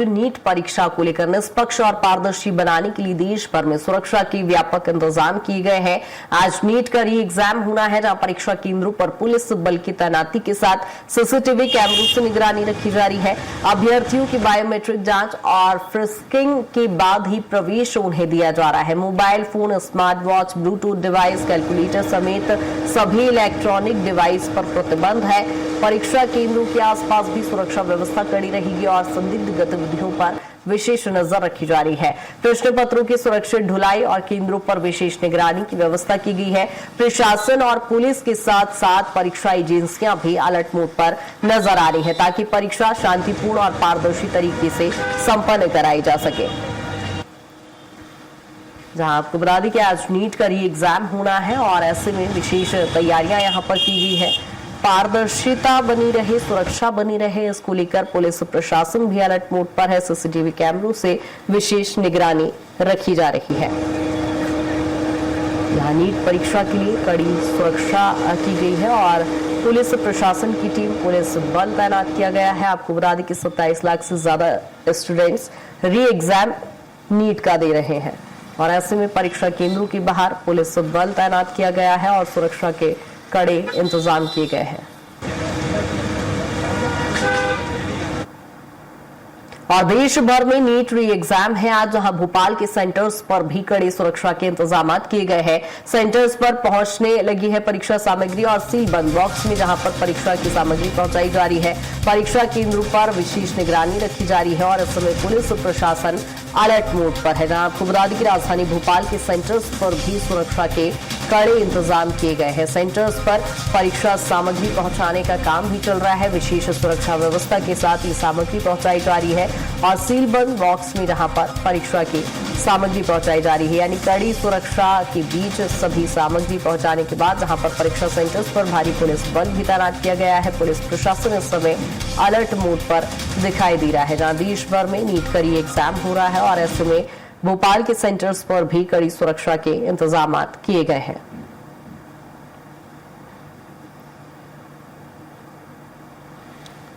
आज नीट परीक्षा को लेकर निष्पक्ष और पारदर्शी बनाने के लिए देश भर में सुरक्षा के व्यापक इंतजाम किए गए हैं। आज नीट का री एग्जाम होना है, जहां परीक्षा केंद्रों पर पुलिस बल की तैनाती के साथ सीसीटीवी कैमरों से निगरानी रखी जा रही है। अभ्यर्थियों की बायोमेट्रिक जांच और फ्रिस्किंग के बाद ही प्रवेश उन्हें दिया जा रहा है। Mobile phone, smart watch, Bluetooth device, calculator समेत सभी इलेक्ट्रॉनिक डिवाइस पर प्रतिबंध है। परीक्षा केंद्रों के आसपास भी सुरक्षा व्यवस्था कड़ी रहेगी और संदिग्ध गतिविधियों पर विशेष नजर रखी जा रही है। प्रश्न पत्रों की सुरक्षित ढुलाई और केंद्रों पर विशेष निगरानी की व्यवस्था की गई है। प्रशासन और पुलिस के साथ साथ परीक्षा एजेंसियां भी अलर्ट मोड पर नजर आ रही है, ताकि परीक्षा शांतिपूर्ण और पारदर्शी तरीके से संपन्न कराई जा सके। जहां आपको बता दें कि आज नीट का री एग्जाम होना है और ऐसे में विशेष तैयारियां यहां पर की गई है। पारदर्शिता बनी रहे, सुरक्षा बनी रहे, इसको लेकर पुलिस प्रशासन भी अलर्ट मोड पर है। सीसीटीवी कैमरों से विशेष निगरानी रखी जा रही है। यहाँ नीट परीक्षा के लिए कड़ी सुरक्षा की गई है और पुलिस प्रशासन की टीम, पुलिस बल तैनात किया गया है। आपको बता दें कि 27 लाख से ज्यादा स्टूडेंट्स री एग्जाम नीट का दे रहे हैं और ऐसे में परीक्षा केंद्रों के बाहर पुलिस बल तैनात किया गया है और सुरक्षा के कड़े इंतजाम किए गए हैं। और देश भर में नीट री एग्जाम है आज, जहां भोपाल के सेंटर्स पर भी कड़ी सुरक्षा के इंतजाम किए गए हैं। सेंटर्स पर पहुंचने लगी है परीक्षा सामग्री और सील बंद बॉक्स में जहां पर परीक्षा की सामग्री पहुंचाई जा रही है। परीक्षा केंद्रों पर विशेष निगरानी रखी जा रही है और इस समय पुलिस प्रशासन अलर्ट मोड पर है। जहां आपको बता दें कि राजधानी भोपाल के सेंटर्स पर भी सुरक्षा के कड़े इंतजाम किए गए हैं। सेंटर्स पर परीक्षा सामग्री पहुंचाने का काम भी चल रहा है। विशेष सुरक्षा व्यवस्था के साथ ये सामग्री पहुंचाई जा रही है और सीलबंद बॉक्स में जहां पर परीक्षा की सामग्री पहुंचाई जा रही है, यानी कड़ी सुरक्षा के बीच सभी सामग्री पहुंचाने के बाद जहां पर परीक्षा सेंटर्स पर भारी पुलिस बल भी तैनात किया गया है। पुलिस प्रशासन इस समय अलर्ट मोड पर दिखाई दे रहा है, जहां देश भर में नीट का री एग्जाम हो रहा है और ऐसे में भोपाल के सेंटर्स पर भी कड़ी सुरक्षा के इंतजाम किए गए हैं।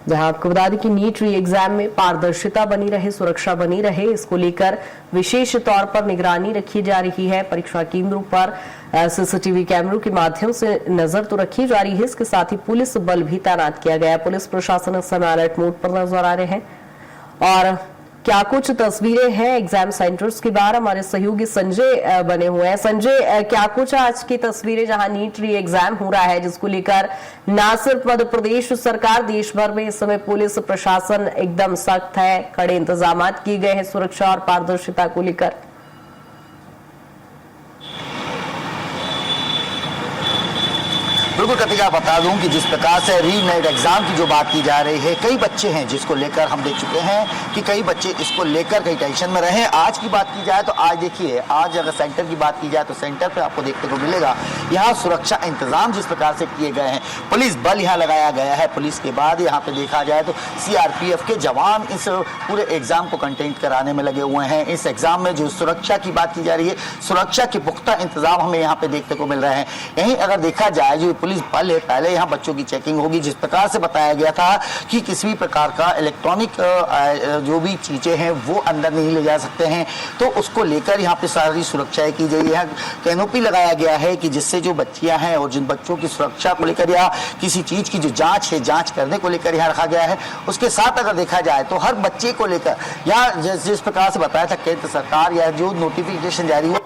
जहां आपको बता दें कि नीट री एग्जाम में पारदर्शिता बनी रहे, सुरक्षा बनी रहे, इसको लेकर विशेष तौर पर निगरानी रखी जा रही है। परीक्षा केंद्रों पर सीसीटीवी कैमरों के माध्यम से नजर तो रखी जा रही है, इसके साथ ही पुलिस बल भी तैनात किया गया है। पुलिस प्रशासन इस समय अलर्ट मोड पर नजर आ रहे हैं और क्या कुछ तस्वीरें हैं एग्जाम सेंटर्स के बाहर, हमारे सहयोगी संजय बने हुए हैं। संजय, क्या कुछ आज की तस्वीरें जहां नीट री एग्जाम हो रहा है, जिसको लेकर न सिर्फ मध्य प्रदेश सरकार, देश भर में इस समय पुलिस प्रशासन एकदम सख्त है, कड़े इंतजाम किए गए हैं सुरक्षा और पारदर्शिता को लेकर। बिल्कुल कृतिका, बता दूं कि जिस प्रकार से री नीट एग्जाम की जो बात की जा रही है, कई बच्चे हैं जिसको लेकर हम देख चुके हैं कि कई बच्चे इसको लेकर कई टेंशन में रहे। आज की बात की जाए तो आज देखिए, आज अगर सेंटर की बात की जाए तो सेंटर पे आपको देखने को मिलेगा यहाँ सुरक्षा इंतजाम जिस प्रकार से किए गए हैं। पुलिस बल यहाँ लगाया गया है। पुलिस के बाद यहाँ पे देखा जाए तो सीआरपीएफ के जवान इस पूरे एग्जाम को कंटेन कराने में लगे हुए हैं। इस एग्जाम में जो सुरक्षा की बात की जा रही है, सुरक्षा के पुख्ता इंतजाम हमें यहाँ पे देखने को मिल रहे हैं। यहीं अगर देखा जाए जो पुलिस बल है, पहले यहाँ बच्चों की चेकिंग होगी। जिस प्रकार से बताया गया था कि किसी भी प्रकार का इलेक्ट्रॉनिक जो भी चीजें हैं वो अंदर नहीं ले जा सकते हैं, तो उसको लेकर यहाँ पे सारी सुरक्षाएं की गई है। कैनोपी लगाया गया है कि जिससे जो बच्चियां हैं और जिन बच्चों की सुरक्षा को लेकर या किसी चीज की जो जांच है, जांच करने को लेकर यहाँ रखा गया है। उसके साथ अगर देखा जाए तो हर बच्चे को लेकर यहाँ जिस प्रकार से बताया था केंद्र सरकार या जो नोटिफिकेशन जारी हुआ,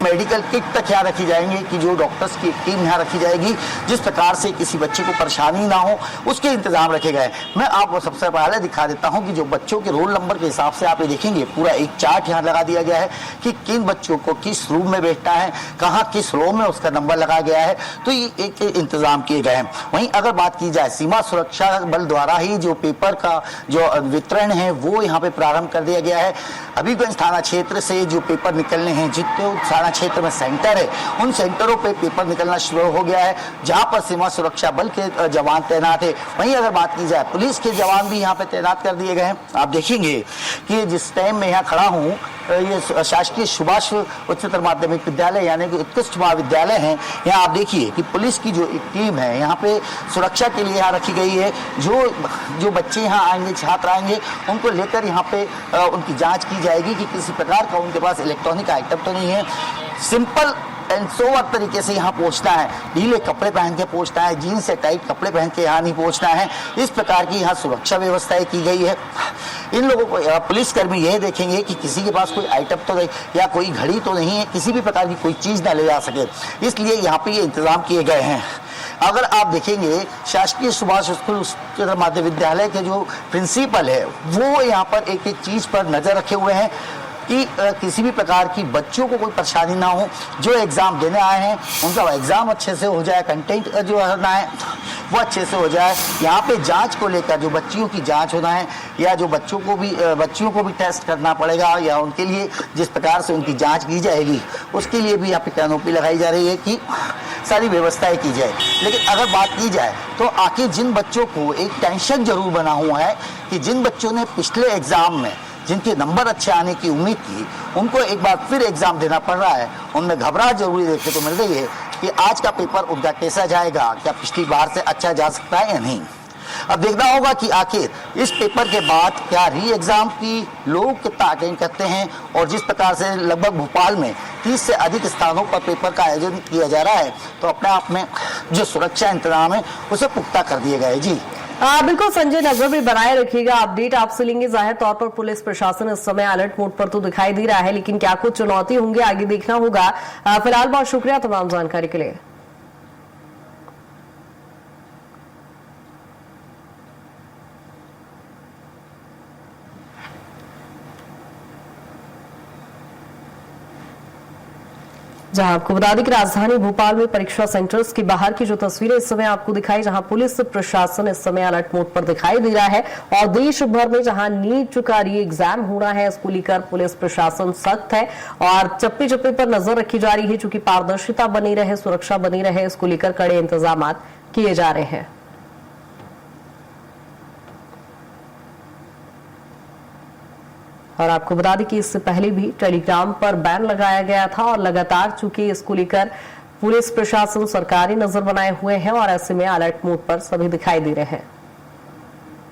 मेडिकल किट तक यहाँ रखी जाएंगे कि जो डॉक्टर्स की टीम यहाँ रखी जाएगी, जिस प्रकार से किसी बच्चे को परेशानी ना हो उसके इंतजाम रखे गए। मैं आपको सबसे पहले दिखा देता हूँ कि जो बच्चों के रोल नंबर के हिसाब से आप ये देखेंगे, पूरा एक चार्ट यहाँ लगा दिया गया है कि किन बच्चों को किस रूम में बैठना है, कहाँ किस रो में उसका नंबर लगाया गया है, तो ये एक इंतजाम किए गए हैं। वहीं अगर बात की जाए सीमा सुरक्षा बल द्वारा ही जो पेपर का जो वितरण है वो यहाँ पे प्रारंभ कर दिया गया है। हबीबगंज थाना क्षेत्र से जो पेपर निकलने हैं, जितने थाना जहां क्षेत्र में सेंटर है उन सेंटरों पे पेपर निकलना शुरू हो गया है, जहां पर सीमा सुरक्षा बल के जवान तैनात है। वहीं अगर बात की जाए पुलिस के जवान भी यहाँ पे तैनात कर दिए गए हैं। आप देखेंगे कि जिस टाइम में यहाँ खड़ा हूँ, ये शासकीय सुभाष उच्चतर माध्यमिक विद्यालय यानी कि उत्कृष्ट महाविद्यालय है। यहाँ आप देखिए कि पुलिस की जो एक टीम है यहाँ पे सुरक्षा के लिए यहाँ रखी गई है। जो बच्चे यहाँ आएंगे, छात्र आएंगे, उनको लेकर यहाँ पे उनकी जांच की जाएगी कि किसी प्रकार का उनके पास इलेक्ट्रॉनिक आइटम तो नहीं है। सिंपल एंड सोवर तरीके से यहाँ पहुँचना है, ढीले कपड़े पहन के पहुँचना है, जीन्स से टाइट कपड़े पहन के यहाँ नहीं पहुँचना है। इस प्रकार की यहाँ सुरक्षा व्यवस्थाएं की गई है। इन लोगों को पुलिसकर्मी यह देखेंगे कि किसी के पास कोई आइटम तो नहीं या कोई घड़ी तो नहीं है, किसी भी प्रकार की कोई चीज़ ना ले जा सके, इसलिए यहाँ पे ये इंतजाम किए गए हैं। अगर आप देखेंगे शासकीय सुभाष उच्चतर माध्यमिक विद्यालय के जो प्रिंसिपल है वो यहाँ पर एक एक चीज़ पर नज़र रखे हुए हैं कि किसी भी प्रकार की बच्चों को कोई परेशानी ना हो। जो एग्ज़ाम देने आए हैं उनका एग्ज़ाम अच्छे से हो जाए, कंटेंट जो करना है वो अच्छे से हो जाए। यहाँ पे जांच को लेकर जो बच्चियों की जांच होना है या जो बच्चियों को भी टेस्ट करना पड़ेगा या उनके लिए जिस प्रकार से उनकी जांच की जाएगी उसके लिए भी यहाँ पे कैनोपी लगाई जा रही है कि सारी व्यवस्थाएं की जाए। लेकिन अगर बात की जाए तो आखिर जिन बच्चों को एक टेंशन जरूर बना हुआ है कि जिन बच्चों ने पिछले एग्ज़ाम में जिनके नंबर अच्छे आने की उम्मीद थी उनको एक बार फिर एग्जाम देना पड़ रहा है, उनमें घबराहट जरूरी देखने को मिल रही है कि आज का पेपर उनका कैसा जाएगा, क्या पिछली बार से अच्छा जा सकता है या नहीं। अब देखना होगा कि आखिर इस पेपर के बाद क्या री एग्जाम की लोग कितना अटेंड करते हैं और जिस प्रकार से लगभग भोपाल में 30 से अधिक स्थानों पर पेपर का आयोजन किया जा रहा है तो अपने आप में जो सुरक्षा इंतजाम है उसे पुख्ता कर दिए गए। जी बिल्कुल संजय, नजर भी बनाए रखिएगा। अपडेट आपसे लेंगे। जाहिर तौर पर पुलिस प्रशासन इस समय अलर्ट मोड पर तो दिखाई दे रहा है, लेकिन क्या कुछ चुनौती होंगी आगे देखना होगा। फिलहाल बहुत शुक्रिया तमाम जानकारी के लिए। जहां आपको बता दें कि राजधानी भोपाल में परीक्षा सेंटर्स के बाहर की जो तस्वीरें इस समय आपको दिखाई, जहां पुलिस प्रशासन इस समय अलर्ट मोड पर दिखाई दे रहा है और देश भर में जहां नीट का री एग्जाम होना है इसको लेकर पुलिस प्रशासन सख्त है और चप्पे चप्पे पर नजर रखी जा रही है। चूंकि पारदर्शिता बनी रहे, सुरक्षा बनी रहे, इसको लेकर कड़े इंतजाम किए जा रहे हैं। और आपको बता दें कि इससे पहले भी टेलीग्राम पर बैन लगाया गया था और लगातार चूंकि इसको लेकर पुलिस प्रशासन सरकारी नजर बनाए हुए हैं और ऐसे में अलर्ट मोड पर सभी दिखाई दे रहे हैं।